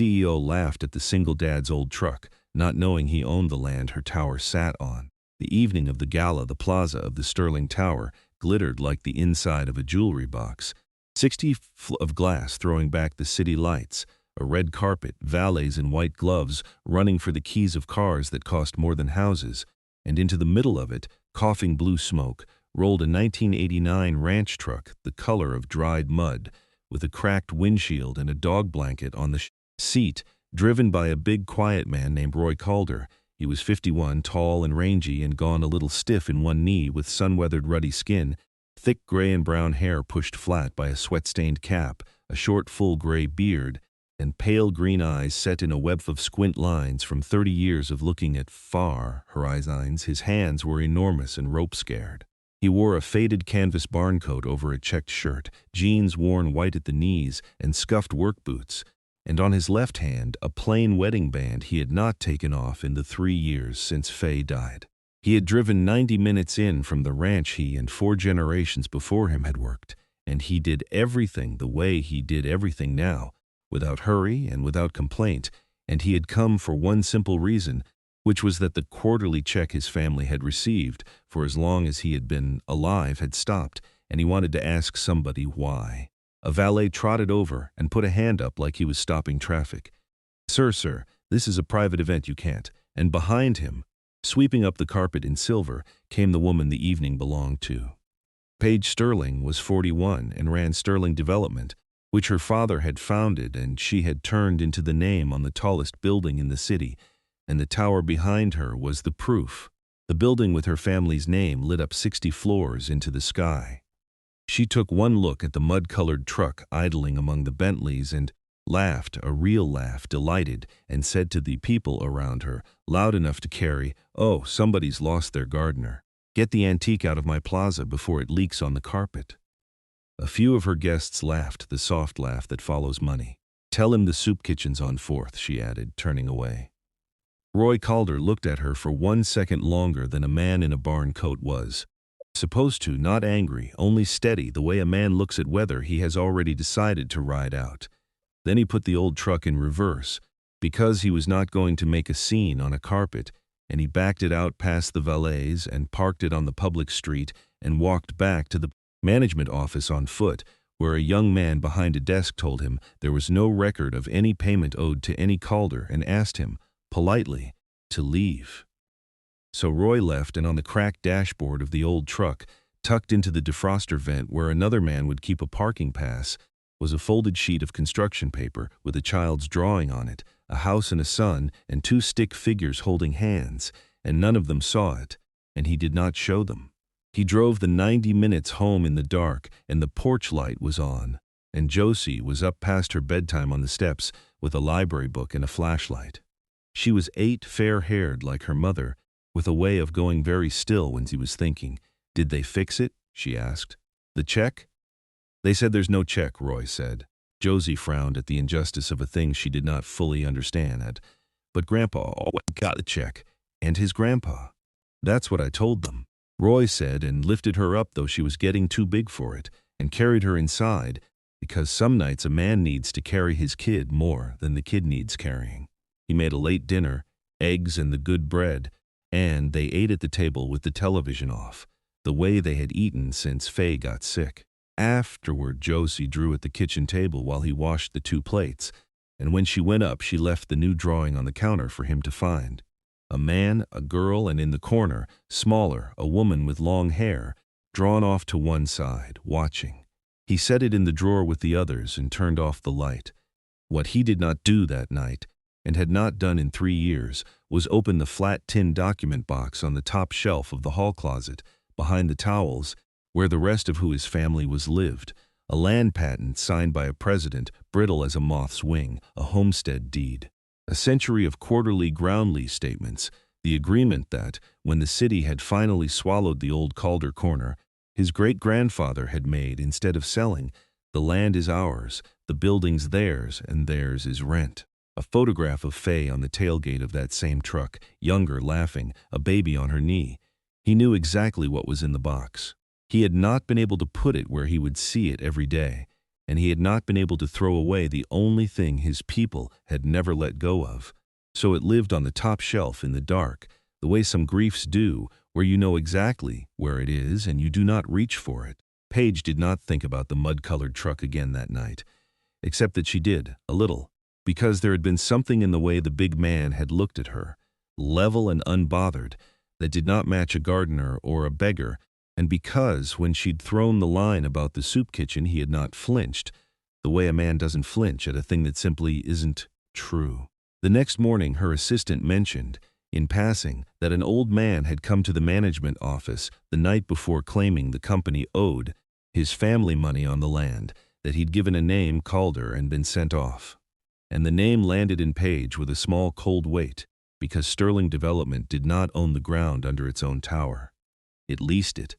CEO laughed at the single dad's old truck, not knowing he owned the land her tower sat on. The evening of the gala, the plaza of the Sterling Tower glittered like the inside of a jewelry box. 60 feet of glass throwing back the city lights, a red carpet, valets in white gloves running for the keys of cars that cost more than houses, and into the middle of it, coughing blue smoke, rolled a 1989 ranch truck the color of dried mud, with a cracked windshield and a dog blanket on the seat, driven by a big quiet man named Roy Calder. He was 51, tall and rangy and gone a little stiff in one knee, with sun-weathered ruddy skin, thick gray and brown hair pushed flat by a sweat-stained cap, a short full gray beard, and pale green eyes set in a web of squint lines from 30 years of looking at far horizons. His hands were enormous and rope-scared. He wore a faded canvas barn coat over a checked shirt, jeans worn white at the knees, and scuffed work boots, and on his left hand a plain wedding band he had not taken off in the 3 years since Faye died. He had driven 90 minutes in from the ranch he and 4 generations before him had worked, and he did everything the way he did everything now, without hurry and without complaint, and he had come for one simple reason, which was that the quarterly check his family had received for as long as he had been alive had stopped, and he wanted to ask somebody why. A valet trotted over and put a hand up like he was stopping traffic. Sir, this is a private event, you can't." And behind him, sweeping up the carpet in silver, came the woman the evening belonged to. Paige Sterling was 41 and ran Sterling Development, which her father had founded, and she had turned into the name on the tallest building in the city, and the tower behind her was the proof. The building with her family's name lit up 60 floors into the sky. She took one look at the mud-colored truck idling among the Bentleys and laughed, a real laugh, delighted, and said to the people around her, loud enough to carry, "Oh, somebody's lost their gardener. Get the antique out of my plaza before it leaks on the carpet." A few of her guests laughed, the soft laugh that follows money. "Tell him the soup kitchen's on 4th, she added, turning away. Roy Calder looked at her for 1 second longer than a man in a barn coat was supposed to, not angry, only steady, the way a man looks at weather he has already decided to ride out. Then he put the old truck in reverse, because he was not going to make a scene on a carpet, and he backed it out past the valets and parked it on the public street and walked back to the management office on foot, where a young man behind a desk told him there was no record of any payment owed to any Calder and asked him, politely, to leave. So Roy left, and on the cracked dashboard of the old truck, tucked into the defroster vent where another man would keep a parking pass, was a folded sheet of construction paper with a child's drawing on it, a house and a sun, and 2 stick figures holding hands, and none of them saw it, and he did not show them. He drove the 90 minutes home in the dark, and the porch light was on, and Josie was up past her bedtime on the steps with a library book and a flashlight. She was 8, fair-haired like her mother, with a way of going very still when she was thinking. "Did they fix it?" she asked. "The check?" "They said there's no check," Roy said. Josie frowned at the injustice of a thing she did not fully understand. "But Grandpa got the check, and his grandpa." "That's what I told them," Roy said, and lifted her up though she was getting too big for it, and carried her inside, because some nights a man needs to carry his kid more than the kid needs carrying. He made a late dinner, eggs and the good bread, and they ate at the table with the television off, the way they had eaten since Faye got sick. Afterward, Josie drew at the kitchen table while he washed the 2 plates, and when she went up, she left the new drawing on the counter for him to find. A man, a girl, and in the corner, smaller, a woman with long hair, drawn off to one side, watching. He set it in the drawer with the others and turned off the light. What he did not do that night, and had not done in 3 years, was open the flat tin document box on the top shelf of the hall closet, behind the towels, where the rest of who his family was lived, a land patent signed by a president, brittle as a moth's wing, a homestead deed, a century of quarterly ground lease statements, the agreement that, when the city had finally swallowed the old Calder corner, his great-grandfather had made instead of selling. The land is ours, the building's theirs, and theirs is rent. A photograph of Faye on the tailgate of that same truck, younger, laughing, a baby on her knee. He knew exactly what was in the box. He had not been able to put it where he would see it every day, and he had not been able to throw away the only thing his people had never let go of. So it lived on the top shelf in the dark, the way some griefs do, where you know exactly where it is and you do not reach for it. Paige did not think about the mud-colored truck again that night, except that she did, a little, because there had been something in the way the big man had looked at her, level and unbothered, that did not match a gardener or a beggar, and because when she'd thrown the line about the soup kitchen he had not flinched, the way a man doesn't flinch at a thing that simply isn't true. The next morning her assistant mentioned, in passing, that an old man had come to the management office the night before claiming the company owed his family money on the land, that he'd given a name Calder and been sent off. And the name landed in Paige with a small cold weight, because Sterling Development did not own the ground under its own tower. It leased it.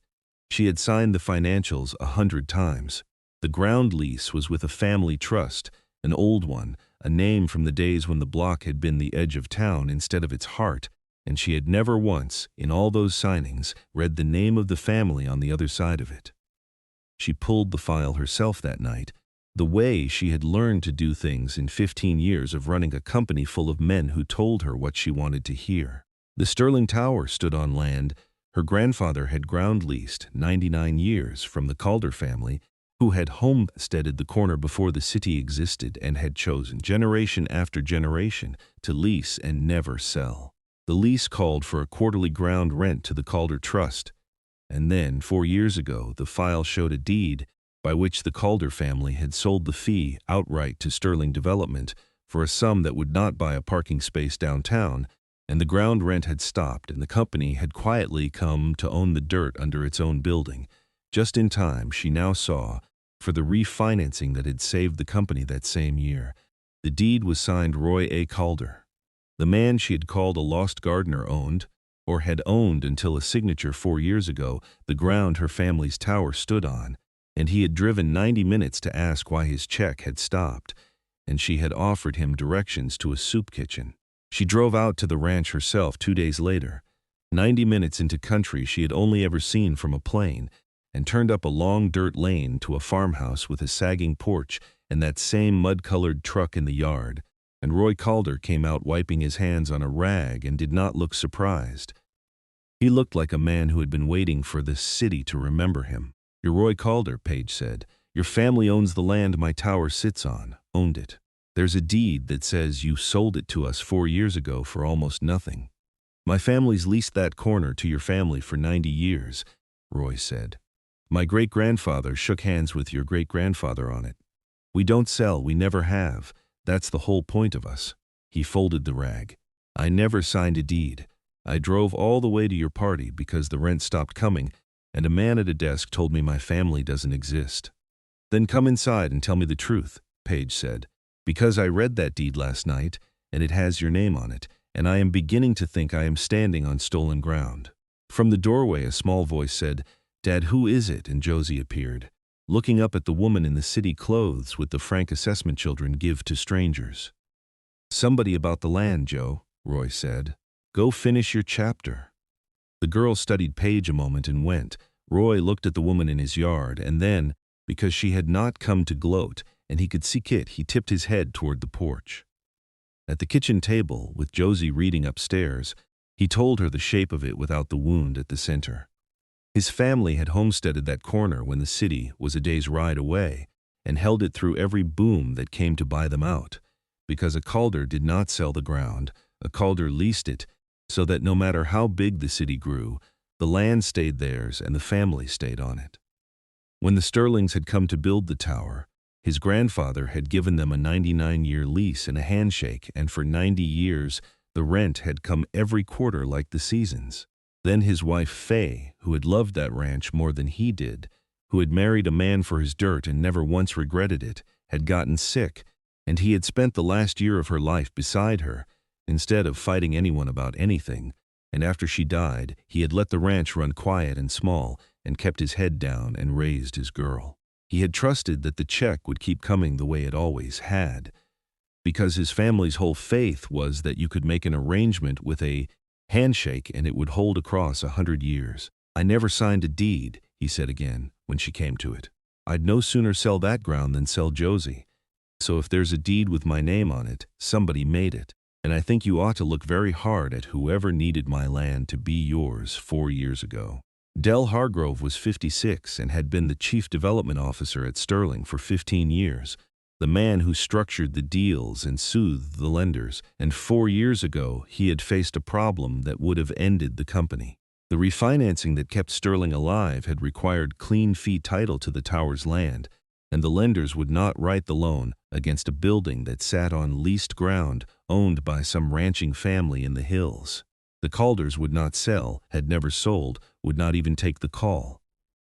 She had signed the financials 100 times. The ground lease was with a family trust, an old one, a name from the days when the block had been the edge of town instead of its heart, and she had never once, in all those signings, read the name of the family on the other side of it. She pulled the file herself that night, the way she had learned to do things in 15 years of running a company full of men who told her what she wanted to hear. The Sterling Tower stood on land her grandfather had ground leased 99 years from the Calder family, who had homesteaded the corner before the city existed and had chosen generation after generation to lease and never sell. The lease called for a quarterly ground rent to the Calder Trust, and then, 4 years ago, the file showed a deed by which the Calder family had sold the fee outright to Sterling Development for a sum that would not buy a parking space downtown, and the ground rent had stopped and the company had quietly come to own the dirt under its own building, just in time, she now saw, for the refinancing that had saved the company that same year. The deed was signed Roy A. Calder. The man she had called a lost gardener owned, or had owned until a signature 4 years ago, the ground her family's tower stood on, and he had driven 90 minutes to ask why his check had stopped, and she had offered him directions to a soup kitchen. She drove out to the ranch herself 2 days later, 90 minutes into country she had only ever seen from a plane, and turned up a long dirt lane to a farmhouse with a sagging porch and that same mud-colored truck in the yard, and Roy Calder came out wiping his hands on a rag and did not look surprised. He looked like a man who had been waiting for the city to remember him. "You're Roy Calder," Paige said. "Your family owns the land my tower sits on, owned it. There's a deed that says you sold it to us 4 years ago for almost nothing. My family's leased that corner to your family for 90 years, Roy said. My great-grandfather shook hands with your great-grandfather on it. We don't sell, we never have. That's the whole point of us." He folded the rag. "I never signed a deed. I drove all the way to your party because the rent stopped coming, and a man at a desk told me my family doesn't exist." "Then come inside and tell me the truth," Paige said. "Because I read that deed last night, and it has your name on it, and I am beginning to think I am standing on stolen ground." From the doorway a small voice said, "Dad, who is it?" and Josie appeared, looking up at the woman in the city clothes with the frank assessment children give to strangers. "Somebody about the land, Joe," Roy said. "Go finish your chapter." The girl studied Paige a moment and went. Roy looked at the woman in his yard, and then, because she had not come to gloat, and he could see Kit, he tipped his head toward the porch. At the kitchen table, with Josie reading upstairs, he told her the shape of it without the wound at the center. His family had homesteaded that corner when the city was a day's ride away, and held it through every boom that came to buy them out. Because a Calder did not sell the ground, a Calder leased it, so that no matter how big the city grew, the land stayed theirs and the family stayed on it. When the Sterlings had come to build the tower, his grandfather had given them a 99-year lease and a handshake, and for 90 years the rent had come every quarter like the seasons. Then his wife Fay, who had loved that ranch more than he did, who had married a man for his dirt and never once regretted it, had gotten sick, and he had spent the last year of her life beside her, instead of fighting anyone about anything, and after she died, he had let the ranch run quiet and small, and kept his head down and raised his girl. He had trusted that the check would keep coming the way it always had, because his family's whole faith was that you could make an arrangement with a handshake and it would hold across 100 years. "I never signed a deed," he said again when she came to it. I'd no sooner sell that ground than sell Josie. So if there's a deed with my name on it, somebody made it. And I think you ought to look very hard at whoever needed my land to be yours 4 years ago." Del Hargrove was 56 and had been the chief development officer at Sterling for 15 years, the man who structured the deals and soothed the lenders, and 4 years ago he had faced a problem that would have ended the company. The refinancing that kept Sterling alive had required clean fee title to the tower's land, and the lenders would not write the loan against a building that sat on leased ground owned by some ranching family in the hills. The Calders would not sell, had never sold, would not even take the call.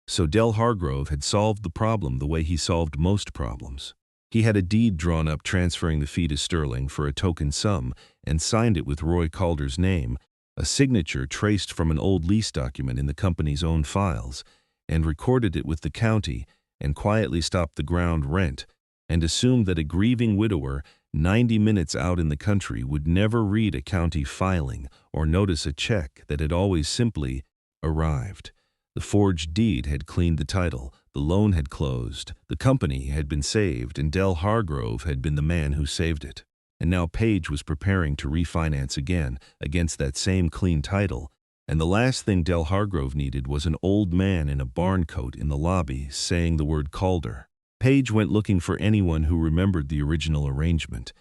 So Del Hargrove had solved the problem the way he solved most problems. He had a deed drawn up transferring the fee to Sterling for a token sum and signed it with Roy Calder's name, a signature traced from an old lease document in the company's own files, and recorded it with the county and quietly stopped the ground rent and assumed that a grieving widower 90 minutes out in the country would never read a county filing or notice a check that had always simply arrived. The forged deed had cleaned the title, the loan had closed, the company had been saved, and Del Hargrove had been the man who saved it. And now Page was preparing to refinance again against that same clean title, and the last thing Del Hargrove needed was an old man in a barn coat in the lobby saying the word Calder. Page went looking for anyone who remembered the original arrangement,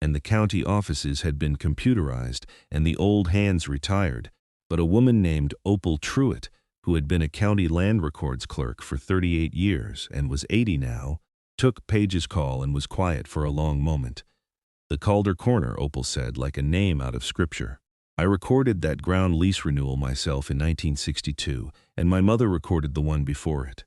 and the county offices had been computerized and the old hands retired, but a woman named Opal Truitt, who had been a county land records clerk for 38 years and was 80 now, took Page's call and was quiet for a long moment. "The Calder Corner," Opal said, like a name out of scripture. "I recorded that ground lease renewal myself in 1962, and my mother recorded the one before it.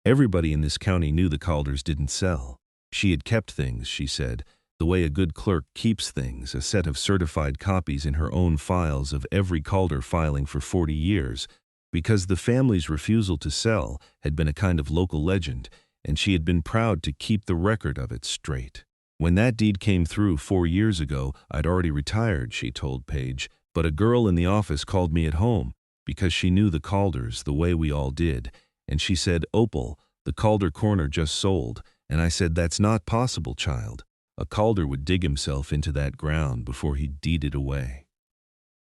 Everybody in this county knew the Calders didn't sell. She had kept things," she said, "the way a good clerk keeps things, a set of certified copies in her own files of every Calder filing for 40 years, because the family's refusal to sell had been a kind of local legend, and she had been proud to keep the record of it straight. When that deed came through 4 years ago, I'd already retired," she told Page, "but a girl in the office called me at home, because she knew the Calders the way we all did, and she said, 'Opal, the Calder Corner just sold,' and I said, 'That's not possible, child. A Calder would dig himself into that ground before he'd deed it away.'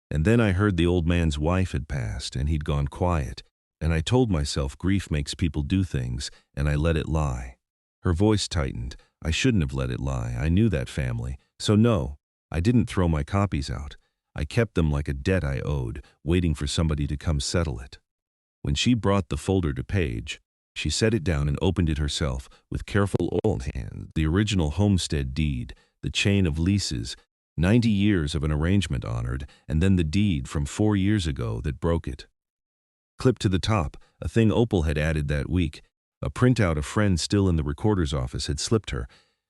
And then I heard the old man's wife had passed, and he'd gone quiet, and I told myself grief makes people do things, and I let it lie." Her voice tightened. "I shouldn't have let it lie. I knew that family. So no, I didn't throw my copies out. I kept them like a debt I owed, waiting for somebody to come settle it." When she brought the folder to Page, she set it down and opened it herself with careful old hands. The original homestead deed, the chain of leases, 90 years of an arrangement honored, and then the deed from 4 years ago that broke it. Clipped to the top, a thing Opal had added that week, a printout a friend still in the recorder's office had slipped her,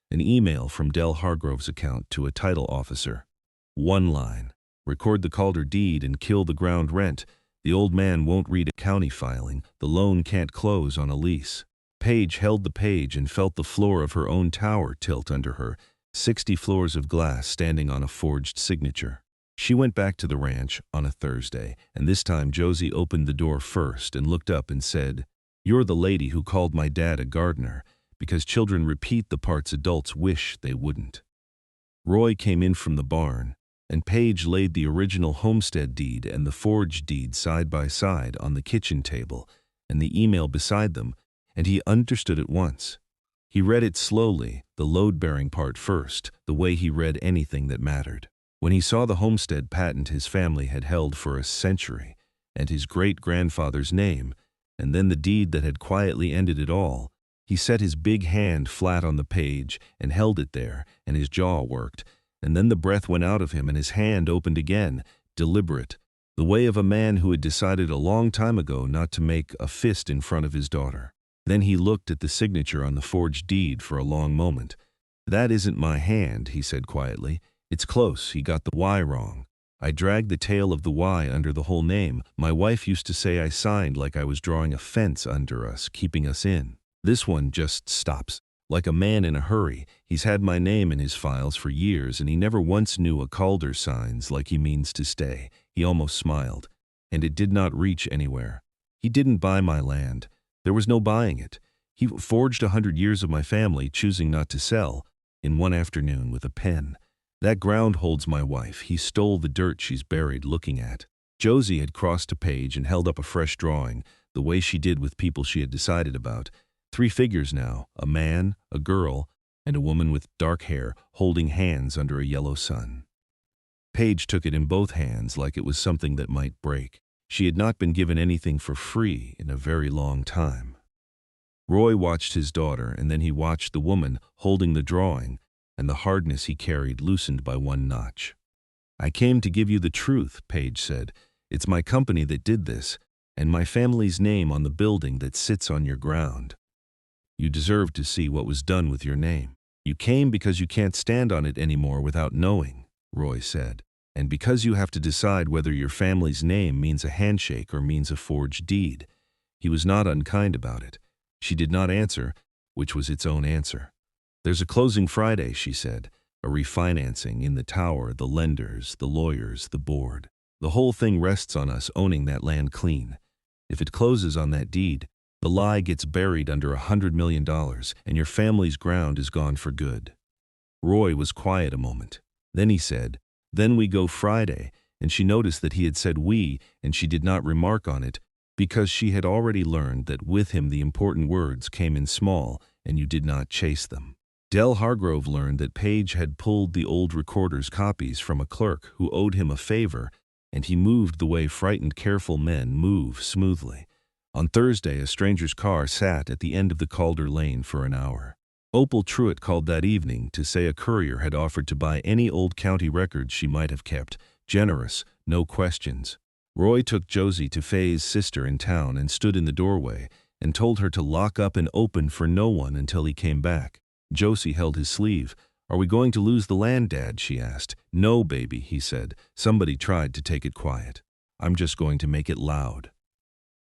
an email from Del Hargrove's account to a title officer. One line: "Record the Calder deed and kill the ground rent. The old man won't read a county filing. The loan can't close on a lease." Page held the page and felt the floor of her own tower tilt under her, 60 floors of glass standing on a forged signature. She went back to the ranch on a Thursday, and this time Josie opened the door first and looked up and said, "You're the lady who called my dad a gardener, because children repeat the parts adults wish they wouldn't." Roy came in from the barn, and Page laid the original homestead deed and the forged deed side by side on the kitchen table and the email beside them, and he understood at once. He read it slowly, the load-bearing part first, the way he read anything that mattered. When he saw the homestead patent his family had held for a century, and his great-grandfather's name, and then the deed that had quietly ended it all, he set his big hand flat on the page and held it there, and his jaw worked, and then the breath went out of him and his hand opened again, deliberate, the way of a man who had decided a long time ago not to make a fist in front of his daughter. Then he looked at the signature on the forged deed for a long moment. "That isn't my hand," he said quietly. "It's close. He got the Y wrong. I dragged the tail of the Y under the whole name. My wife used to say I signed like I was drawing a fence under us, keeping us in. This one just stops. Like a man in a hurry. He's had my name in his files for years, and he never once knew a Calder signs like he means to stay." He almost smiled. "And it did not reach anywhere. He didn't buy my land. There was no buying it. He forged 100 years of my family, choosing not to sell, in one afternoon with a pen. That ground holds my wife. He stole the dirt she's buried looking at. Josie had crossed a page and held up a fresh drawing, the way she did with people she had decided about. 3 figures now, a man, a girl, and a woman with dark hair, holding hands under a yellow sun. Paige took it in both hands like it was something that might break. She had not been given anything for free in a very long time. Roy watched his daughter, and then he watched the woman holding the drawing, and the hardness he carried loosened by one notch. "I came to give you the truth," Paige said. "It's my company that did this, and my family's name on the building that sits on your ground. You deserve to see what was done with your name. You came because you can't stand on it anymore without knowing," Roy said, "and because you have to decide whether your family's name means a handshake or means a forged deed." He was not unkind about it. She did not answer, which was its own answer. "There's a closing Friday," she said, "a refinancing in the tower, the lenders, the lawyers, the board. The whole thing rests on us owning that land clean. If it closes on that deed, the lie gets buried under $100 million, and your family's ground is gone for good." Roy was quiet a moment. Then he said, "Then we go Friday," and she noticed that he had said we, and she did not remark on it, because she had already learned that with him the important words came in small, and you did not chase them. Del Hargrove learned that Paige had pulled the old recorder's copies from a clerk who owed him a favor, and he moved the way frightened, careful men move smoothly. On Thursday, a stranger's car sat at the end of the Calder Lane for an hour. Opal Truitt called that evening to say a courier had offered to buy any old county records she might have kept. Generous, no questions. Roy took Josie to Faye's sister in town and stood in the doorway and told her to lock up and open for no one until he came back. Josie held his sleeve. "Are we going to lose the land, Dad?" she asked. "No, baby," he said. "Somebody tried to take it quiet. I'm just going to make it loud."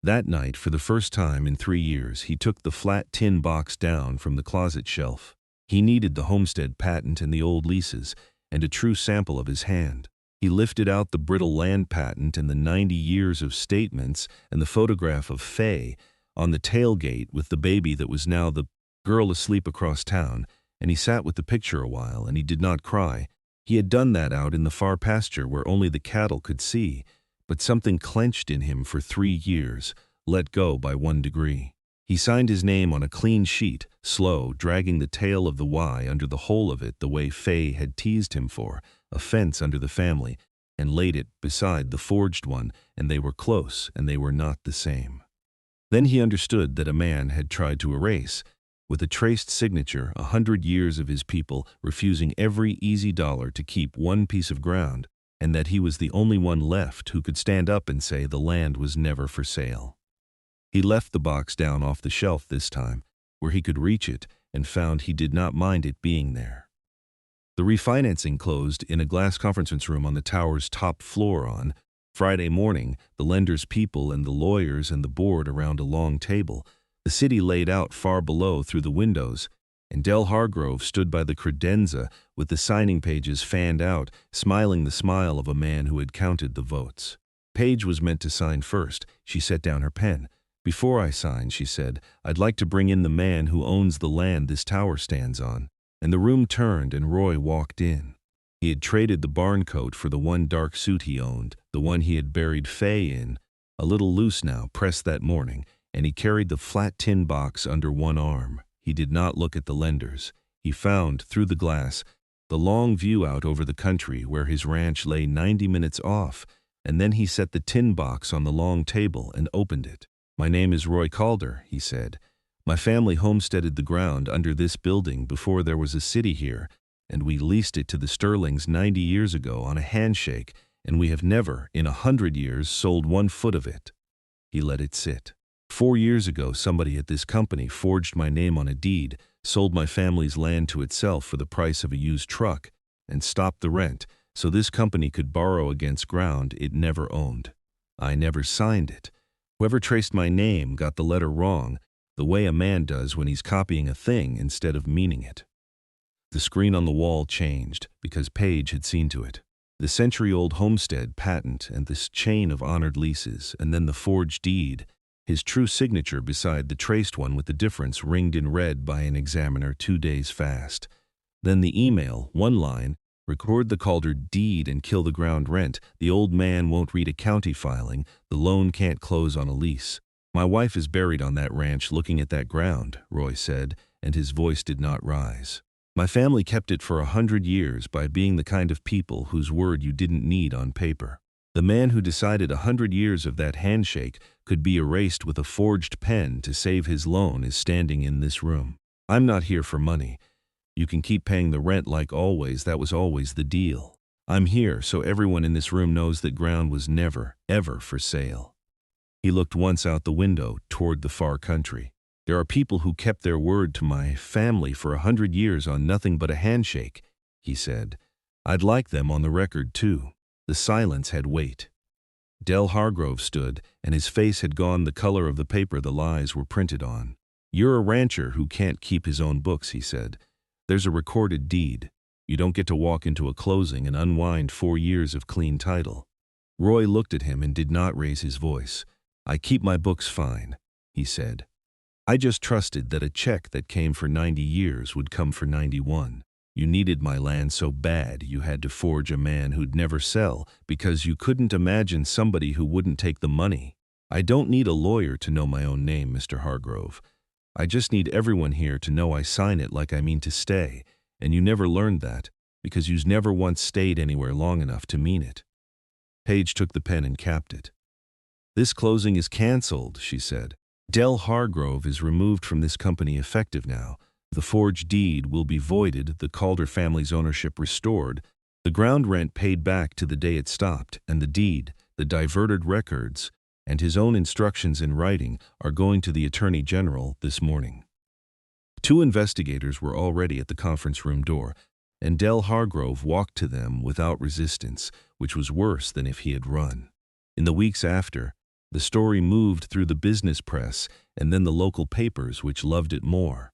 That night, for the first time in 3 years, he took the flat tin box down from the closet shelf. He needed the homestead patent and the old leases, and a true sample of his hand. He lifted out the brittle land patent and the 90 years of statements and the photograph of Faye on the tailgate with the baby that was now the girl asleep across town, and he sat with the picture a while, and he did not cry. He had done that out in the far pasture where only the cattle could see, but something clenched in him for 3 years, let go by 1 degree. He signed his name on a clean sheet, slow, dragging the tail of the Y under the whole of it the way Faye had teased him for, a fence under the family, and laid it beside the forged one, and they were close, and they were not the same. Then he understood that a man had tried to erase, with a traced signature, 100 years of his people, refusing every easy dollar to keep 1 piece of ground, and that he was the only one left who could stand up and say the land was never for sale. He left the box down off the shelf this time, where he could reach it, and found he did not mind it being there. The refinancing closed in a glass conference room on the tower's top floor on Friday morning, the lender's people and the lawyers and the board around a long table, the city laid out far below through the windows, and Del Hargrove stood by the credenza with the signing pages fanned out, smiling the smile of a man who had counted the votes. Paige was meant to sign first. She set down her pen. "Before I sign," she said, "I'd like to bring in the man who owns the land this tower stands on." And the room turned and Roy walked in. He had traded the barn coat for the one dark suit he owned, the one he had buried Faye in, a little loose now, pressed that morning, and he carried the flat tin box under one arm. He did not look at the lenders. He found, through the glass, the long view out over the country where his ranch lay 90 minutes off, and then he set the tin box on the long table and opened it. "My name is Roy Calder," he said. "My family homesteaded the ground under this building before there was a city here, and we leased it to the Sterlings 90 years ago on a handshake, and we have never, in 100 years, sold 1 foot of it." He let it sit. 4 years ago, somebody at this company forged my name on a deed, sold my family's land to itself for the price of a used truck, and stopped the rent, so this company could borrow against ground it never owned. I never signed it. Whoever traced my name got the letter wrong, the way a man does when he's copying a thing instead of meaning it. The screen on the wall changed, because Paige had seen to it. The century-old homestead patent and this chain of honored leases, and then the forged deed, his true signature beside the traced one with the difference ringed in red by an examiner 2 days fast. Then the email, one line, record the Calder deed and kill the ground rent. The old man won't read a county filing. The loan can't close on a lease. My wife is buried on that ranch looking at that ground, Roy said, and his voice did not rise. My family kept it for 100 years by being the kind of people whose word you didn't need on paper. The man who decided 100 years of that handshake could be erased with a forged pen to save his loan is standing in this room. I'm not here for money. You can keep paying the rent like always. That was always the deal. I'm here so everyone in this room knows that ground was never, ever for sale. He looked once out the window toward the far country. There are people who kept their word to my family for 100 years on nothing but a handshake, he said. I'd like them on the record, too. The silence had weight. Del Hargrove stood, and his face had gone the color of the paper the lies were printed on. You're a rancher who can't keep his own books, he said. There's a recorded deed. You don't get to walk into a closing and unwind 4 years of clean title. Roy looked at him and did not raise his voice. I keep my books fine, he said. I just trusted that a check that came for 90 years would come for 91. You needed my land so bad you had to forge a man who'd never sell because you couldn't imagine somebody who wouldn't take the money. I don't need a lawyer to know my own name, Mr. Hargrove. I just need everyone here to know I sign it like I mean to stay, and you never learned that because you's never once stayed anywhere long enough to mean it. Paige took the pen and capped it. This closing is canceled, she said. Del Hargrove is removed from this company effective now. The forged deed will be voided, the Calder family's ownership restored, the ground rent paid back to the day it stopped, and the deed, the diverted records, and his own instructions in writing are going to the Attorney General this morning. 2 investigators were already at the conference room door, and Del Hargrove walked to them without resistance, which was worse than if he had run. In the weeks after, the story moved through the business press and then the local papers, which loved it more.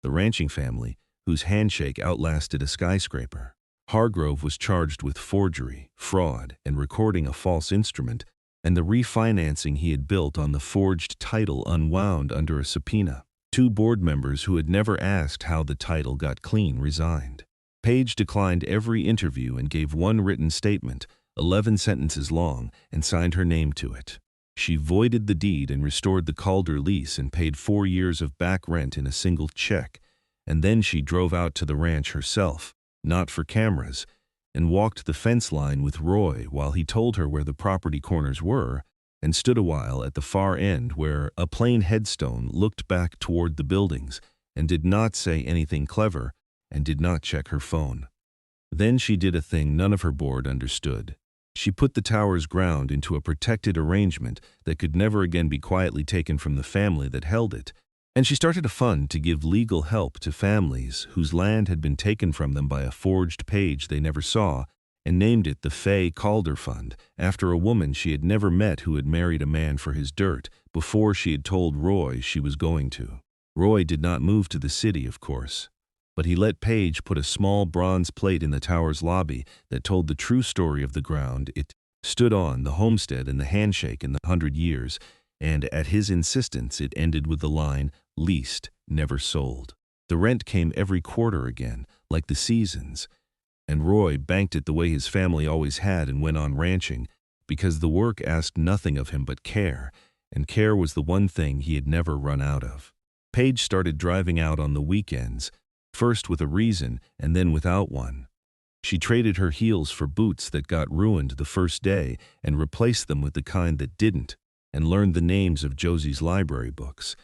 The ranching family, whose handshake outlasted a skyscraper. Hargrove was charged with forgery, fraud, and recording a false instrument, and the refinancing he had built on the forged title unwound under a subpoena. 2 board members who had never asked how the title got clean resigned. Paige declined every interview and gave 1 written statement, 11 sentences long, and signed her name to it. She voided the deed and restored the Calder lease and paid 4 years of back rent in a single check, and then she drove out to the ranch herself, not for cameras, and walked the fence line with Roy while he told her where the property corners were, and stood a while at the far end where a plain headstone looked back toward the buildings and did not say anything clever and did not check her phone. Then she did a thing none of her board understood. She put the tower's ground into a protected arrangement that could never again be quietly taken from the family that held it, and she started a fund to give legal help to families whose land had been taken from them by a forged page they never saw, and named it the Fay Calder Fund, after a woman she had never met who had married a man for his dirt before she had told Roy she was going to. Roy did not move to the city, of course, but he let Paige put a small bronze plate in the tower's lobby that told the true story of the ground it stood on, the homestead and the handshake in the 100 years, and at his insistence it ended with the line, leased, never sold. The rent came every quarter again, like the seasons, and Roy banked it the way his family always had and went on ranching, because the work asked nothing of him but care, and care was the one thing he had never run out of. Paige started driving out on the weekends, first with a reason and then without one. She traded her heels for boots that got ruined the first day and replaced them with the kind that didn't, and learned the names of Josie's library books,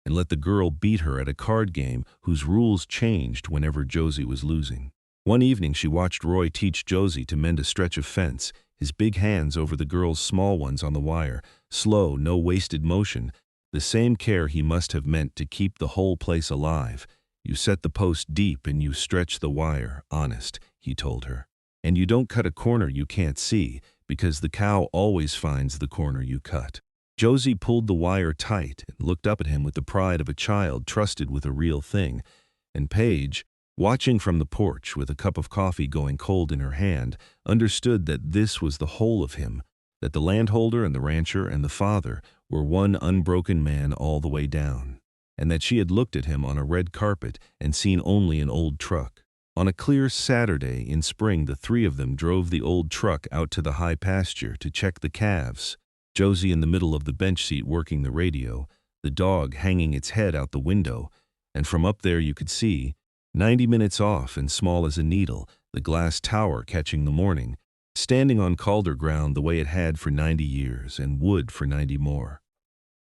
and let the girl beat her at a card game whose rules changed whenever Josie was losing. One evening she watched Roy teach Josie to mend a stretch of fence, his big hands over the girl's small ones on the wire, slow, no wasted motion, the same care he must have meant to keep the whole place alive. You set the post deep and you stretch the wire, honest, he told her. And you don't cut a corner you can't see, because the cow always finds the corner you cut. Josie pulled the wire tight and looked up at him with the pride of a child trusted with a real thing, and Paige, watching from the porch with a cup of coffee going cold in her hand, understood that this was the whole of him, that the landholder and the rancher and the father were one unbroken man all the way down, and that she had looked at him on a red carpet and seen only an old truck. On a clear Saturday in spring, the three of them drove the old truck out to the high pasture to check the calves, Josie in the middle of the bench seat working the radio, the dog hanging its head out the window, and from up there you could see, 90 minutes off and small as a needle, the glass tower catching the morning, standing on Calder ground the way it had for 90 years and would for 90 more.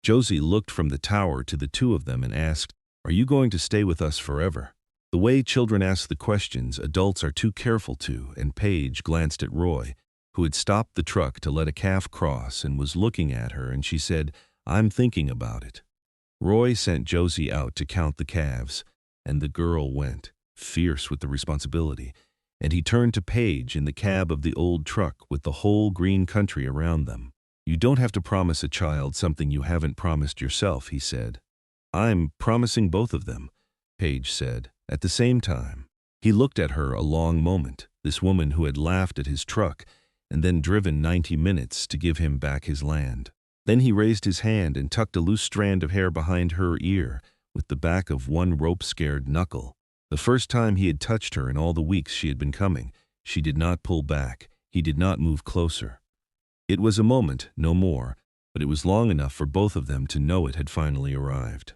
Josie looked from the tower to the two of them and asked, "Are you going to stay with us forever?" The way children ask the questions, adults are too careful to, and Paige glanced at Roy, who had stopped the truck to let a calf cross and was looking at her, and she said, "I'm thinking about it." Roy sent Josie out to count the calves, and the girl went, fierce with the responsibility, and he turned to Paige in the cab of the old truck with the whole green country around them. "You don't have to promise a child something you haven't promised yourself," he said. "I'm promising both of them," Paige said, at the same time. He looked at her a long moment, this woman who had laughed at his truck and then driven 90 minutes to give him back his land. Then he raised his hand and tucked a loose strand of hair behind her ear with the back of one rope-scared knuckle. The first time he had touched her in all the weeks she had been coming, she did not pull back, he did not move closer. It was a moment, no more, but it was long enough for both of them to know it had finally arrived.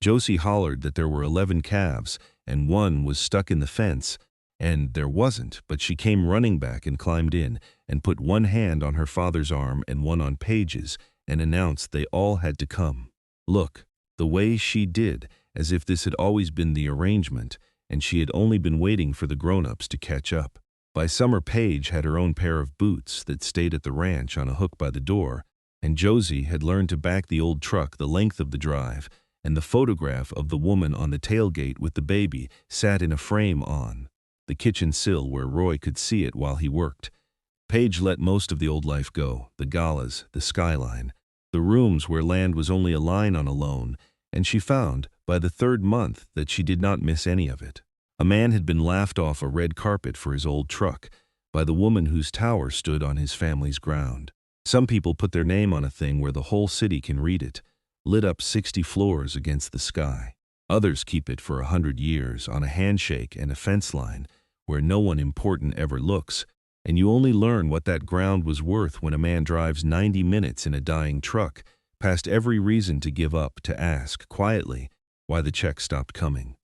Josie hollered that there were 11 calves, and one was stuck in the fence, and there wasn't, but she came running back and climbed in, and put one hand on her father's arm and one on Paige's, and announced they all had to come. Look, the way she did, as if this had always been the arrangement, and she had only been waiting for the grown-ups to catch up. By summer, Paige had her own pair of boots that stayed at the ranch on a hook by the door, and Josie had learned to back the old truck the length of the drive, and the photograph of the woman on the tailgate with the baby sat in a frame on the kitchen sill where Roy could see it while he worked. Paige let most of the old life go, the galas, the skyline, the rooms where land was only a line on a loan, and she found, by the third month, that she did not miss any of it. A man had been laughed off a red carpet for his old truck by the woman whose tower stood on his family's ground. Some people put their name on a thing where the whole city can read it, lit up 60 floors against the sky. Others keep it for 100 years on a handshake and a fence line where no one important ever looks, and you only learn what that ground was worth when a man drives 90 minutes in a dying truck, past every reason to give up, to ask, quietly, why the check stopped coming.